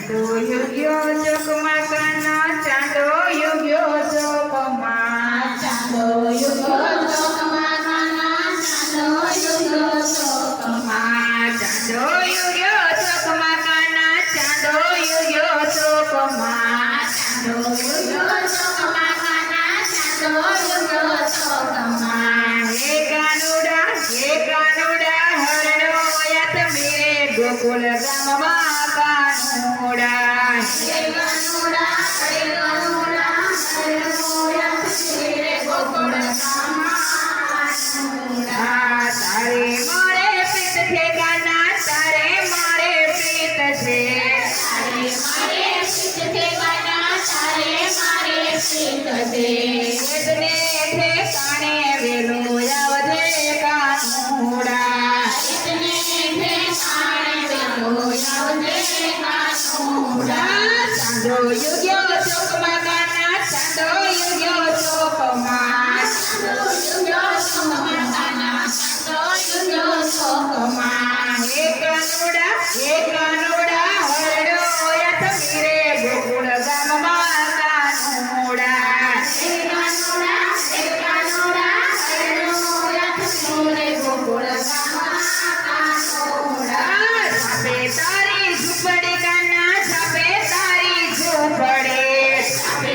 ચાંદો યુગ્યો ચોકમાં કાના ચાંદો યુગ્યો ચોકમાં ચાંદો યુગ્યો ચોકમાં કાના ચાંદો યુગ્યો ચોકમાં ચાંદો યુગ્યો ચોકમાં કાના ચાંદો યુગ્યો ચોકમાં ચાંદો યુગ્યો ચોકમાં કાના ચાંદો યુગ્યો ચોકમાં હે કાનુડા હરણો યાત મેરે ગોકુળ ગામમાં કાનુડા હે કાનુડા હરણો યાત મેરે ગોકુળ ગામમાં કાનુડા તારે મારે પ્રીત છે કાના તારે મારે પ્રીત છે તારે મારે પ્રીત છે કાના તારે મારે પ્રીત છે વેદને ઠેકાણે વેલું આવજે કાનુડા ઇતને ઠેકાણે વેલો આવજે કાનુડા ચાંદો યુગ્યો ચોકમાં કાના ચાંદો યુગ્યો ચોકમાં ચાંદો યુગ્યો ચોકમાં કાના ચાંદો યુગ્યો ચોકમાં હે કાનુડા હરડો યાત મીરે ગોકુળ ગામમાં કાનુડા હે કાનુડા હરણો યાત મેરે ગોકુળ ગામમાં કાનુડા છાપે તારી ઝૂંપડી કાના છાપે તારી ઝૂંપડી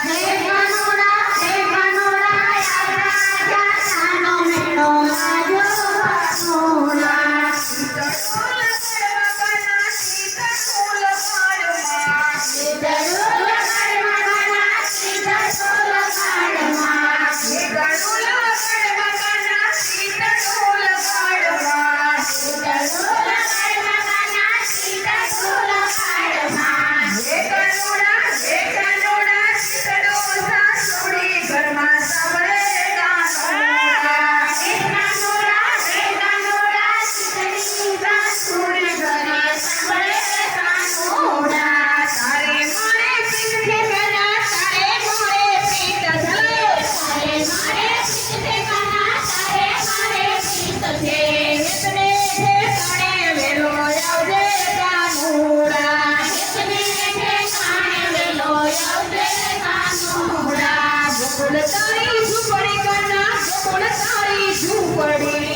હે કાનુડા આવરા જાતાનો મેળો લાજો કાનુડા શીતળોલ કડવાના શીતળોલ કાળમાં. શીતળોલ કડવાના શીતળોલ કાળમાં. શીતળોલ કડવાના શીતળોલ કાળમાં. હે કાનુડા શીતળો સાસુડી ઘરમાં સાંભળે કાનુડા. હે કાનુડા શીતળી સાસુડી ઘરે સાંભળે કાનુડા. તારે મારે પીઠ ઠેકાણા, તારે મારે પીઠ ઝાલો. તારે મારે પીઠ ઠેકાણા, તારે મારે પીઠ છે. હેતને ઠેકાણે વેલો આવજે કાનુડા. હેતને ઠેકાણે વેલો આવજે કાનુડા. ગોકુળ તારી ઝૂંપડી કાના, ગોકુળ તારી ઝૂંપડી.